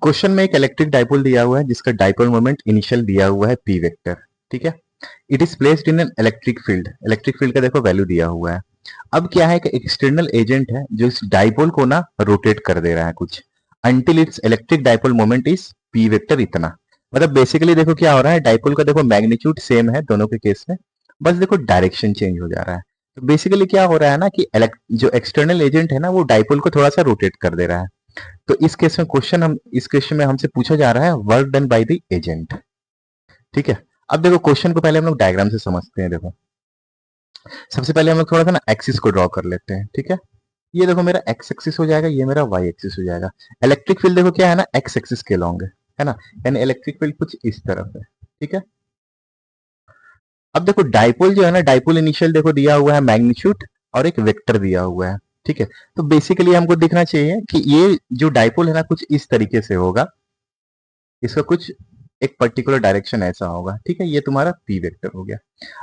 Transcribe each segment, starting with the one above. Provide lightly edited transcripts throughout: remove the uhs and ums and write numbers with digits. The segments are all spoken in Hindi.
क्वेश्चन में एक इलेक्ट्रिक डाइपोल दिया हुआ है जिसका डाइपोल मोमेंट इनिशियल दिया हुआ है पी वेक्टर। ठीक है, it is placed in an electric field. Electric field का देखो वैल्यू दिया हुआ है। अब क्या है कि एक्सटर्नल एजेंट है जो इस डाइपोल को ना रोटेट कर दे रहा है कुछ, until it's electric dipole moment is P vector इतना। मतलब बेसिकली देखो क्या हो रहा है, डाइपोल का देखो मैग्नीट्यूड सेम है दोनों के केस में, बस देखो डायरेक्शन चेंज हो जा रहा है। तो बेसिकली क्या हो रहा है ना कि जो एक्सटर्नल एजेंट है ना वो डाइपोल को थोड़ा सा रोटेट कर दे रहा है। तो इस क्वेश्चन में हमसे पूछा जा रहा है work done by the agent. ठीक है, अब देखो क्वेश्चन को पहले हम लोग डायग्राम से समझते हैं। देखो सबसे पहले हम लोग थोड़ा सा ना एक्सिस को ड्रॉ कर लेते हैं। ठीक है, ये देखो मेरा एक्स एक्सिस हो जाएगा, ये मेरा वाई एक्सिस हो जाएगा। इलेक्ट्रिक फील्ड देखो क्या है ना, एक्स एक्सिस के लॉन्ग है ना, यानी इलेक्ट्रिक फील्ड कुछ इस तरफ है। ठीक है, अब देखो डाइपोल जो है ना, डाइपोल इनिशियल देखो दिया हुआ है मैग्नीट्यूड और एक वेक्टर दिया हुआ है। ठीक है, तो बेसिकली हमको दिखना चाहिए कि ये जो डाइपोल है ना कुछ इस तरीके से होगा, इसका कुछ एक पर्टिकुलर डायरेक्शन ऐसा होगा। ठीक है, ये तुम्हारा पी वेक्टर हो गया।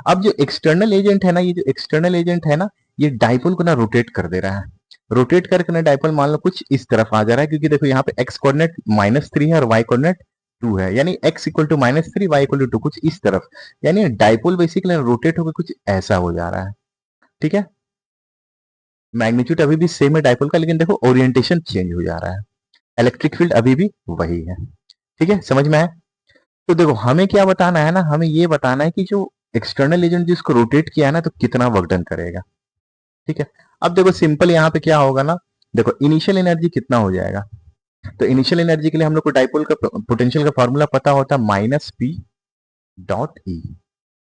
अब जो एक्सटर्नल एजेंट है ना, ये जो एक्सटर्नल एजेंट है ना, ये डाइपोल को ना रोटेट कर दे रहा है। रोटेट करके ना डाइपोल मान लो कुछ इस तरफ आ जा रहा है, क्योंकि देखो यहाँ पे एक्स कोऑर्डिनेट -3 है और वाई कोऑर्डिनेट 2 है, यानी x equal to -3, y equal to 2, कुछ इस तरफ। यानी डाइपोल बेसिकली रोटेट होकर कुछ ऐसा हो जा रहा है। ठीक है, मैग्नीट्यूड अभी भी सेम है डाइपोल का, लेकिन देखो ओरिएंटेशन चेंज हो जा रहा है। इलेक्ट्रिक फील्ड अभी भी वही है। ठीक है, समझ में आया? तो देखो हमें क्या बताना है ना, हमें ये बताना है कि जो एक्सटर्नल एजेंट जिसको रोटेट किया है ना, तो कितना वर्क डन करेगा। ठीक है, अब देखो सिंपल यहाँ पे क्या होगा ना, देखो इनिशियल एनर्जी कितना हो जाएगा। तो इनिशियल एनर्जी के लिए हम लोग को डाइपोल का पोटेंशियल का फॉर्मूला पता होता है -p.E।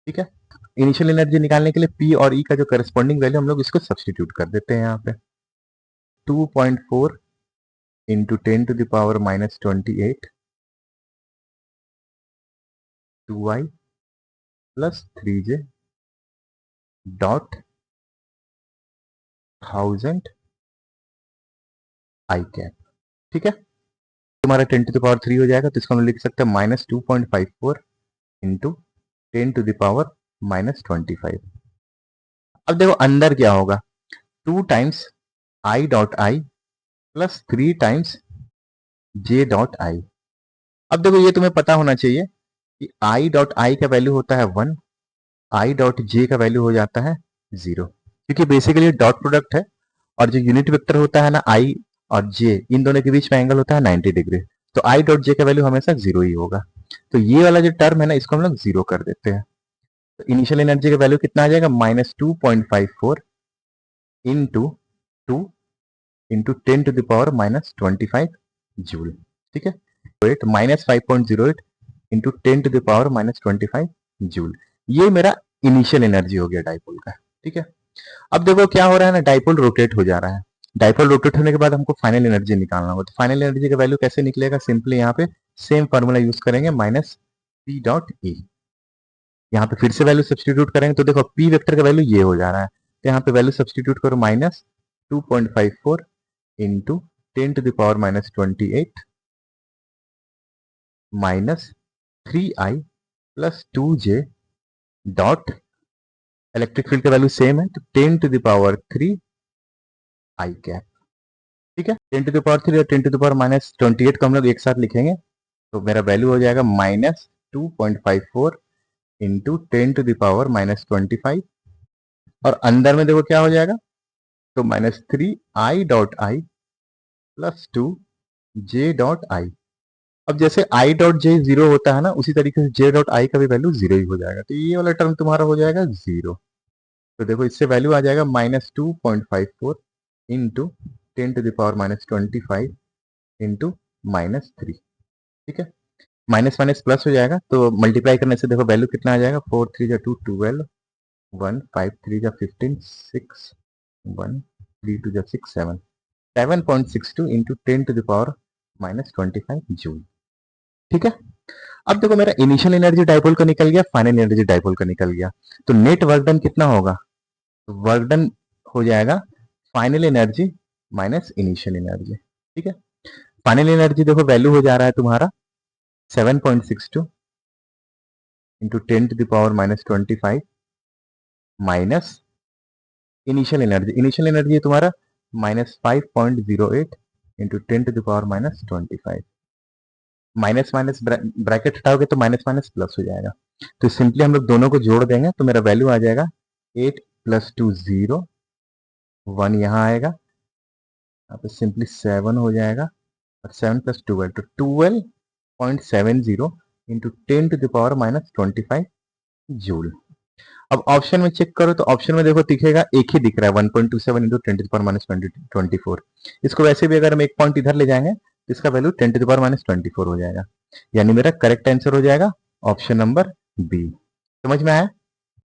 ठीक है, इनिशियल एनर्जी निकालने के लिए पी और ई का जो करस्पॉन्डिंग वैल्यू हम लोग इसको सब्सटीट्यूट कर देते हैं यहाँ पे। 2.4 into 10⁻⁻28 2y plus 3j dot 1000 आई कैप। ठीक है, तुम्हारा 10⁻³ हो जाएगा, तो इसको हम लिख सकते हैं -2.54 इंटू 10⁻⁻25। अब देखो अंदर क्या होगा, 2 times I dot I plus 3 times J dot I. अब देखो ये तुम्हें पता होना चाहिए कि आई डॉट आई का वैल्यू होता है 1, आई डॉट जे का वैल्यू हो जाता है 0, क्योंकि बेसिकली डॉट प्रोडक्ट है। और जो यूनिट वेक्टर होता है ना आई और जे, इन दोनों के बीच में एंगल होता है 90 डिग्री। तो आई डॉट जे का वैल्यू हमेशा 0 ही होगा। तो ये वाला जो टर्म है ना, इसको हम लोग 0 कर देते हैं। तो इनिशियल एनर्जी का वैल्यू कितना आ जाएगा, -2.54 इंटू 2 इंटू 10⁻⁻25 जूल। ठीक है, -5.08 इंटू 10⁻⁻25 जूल। ये मेरा इनिशियल एनर्जी हो गया डाइपोल का। ठीक है, अब देखो क्या हो रहा है ना, डाइपोल रोटेट हो जा रहा है। डाइपोल रोटेट होने के बाद हमको फाइनल एनर्जी निकालना होगा। तो फाइनल एनर्जी का वैल्यू कैसे निकलेगा, सिंपली यहाँ पे सेम फॉर्मूला यूज करेंगे, -p.E। यहाँ पे फिर से वैल्यू सब्सटीट्यूट करेंगे, तो देखो पी वेक्टर का वैल्यू ये हो जा रहा है, तो यहाँ पे वैल्यू सब्सटीट्यूट करो, -2.54 into 10⁻⁻28 -3i plus 2j dot, electric field का वैल्यू सेम है, तो 10⁻³ आई कैप। ठीक है, 10⁻³ और 10⁻⁻28 को हम लोग एक साथ लिखेंगे, तो मेरा वैल्यू हो जाएगा -2.54 इंटू 10⁻⁻25, और अंदर में देखो क्या हो जाएगा, तो -3i dot I plus 2j dot I. अब जैसे i डॉट जे 0 होता है ना, उसी तरीके से j डॉट आई का भी वैल्यू 0 ही हो जाएगा, तो ये वाला टर्म तुम्हारा हो जाएगा 0। तो देखो इससे वैल्यू आ जाएगा -2.54 इंटू 10⁻⁻25 इंटू -3। ठीक है, माइनस माइनस प्लस हो जाएगा, तो मल्टीप्लाई करने से देखो वैल्यू कितना आ जाएगा, 4 3 जा 2 12, 1 5 3 जा 15, 6 1 3 2 जा 6 7, 7.62 इंटू 10⁻⁻25 जूल। ठीक है, अब देखो मेरा इनिशियल एनर्जी डाइपोल का निकल गया, फाइनल एनर्जी डाइपोल का निकल गया, तो नेट वर्क डन कितना होगा, वर्क डन हो जाएगा final energy minus initial energy. ठीक है, फाइनल एनर्जी देखो वैल्यू हो जा रहा है तुम्हारा 7.62 इंटू 10⁻⁻25 माइनस इनिशियल एनर्जी तुम्हारा -5.08 इंटू 10⁻⁻25। माइनस माइनस ब्रैकेट हटाओगे तो माइनस माइनस प्लस हो जाएगा। तो सिंपली हम लोग दोनों को जोड़ देंगे तो मेरा वैल्यू आ जाएगा 8 प्लस 2 0, 1 यहाँ आएगा, यहाँ पे सिंपली 7 हो जाएगा और 7 प्लस 12 तो 12.70 into 10 to the power minus 25 joule. अब ऑप्शन में चेक करो तो ऑप्शन में देखो दिखेगा एक ही दिख रहा है 1.27 into 10 to the power minus 24। इसको वैसे भी अगर हम एक पॉइंट इधर ले जाएंगे तो इसका value 10 to the power minus 24 हो जाएगा। यानी मेरा करेक्ट आंसर हो जाएगा ऑप्शन नंबर बी। समझ में आया?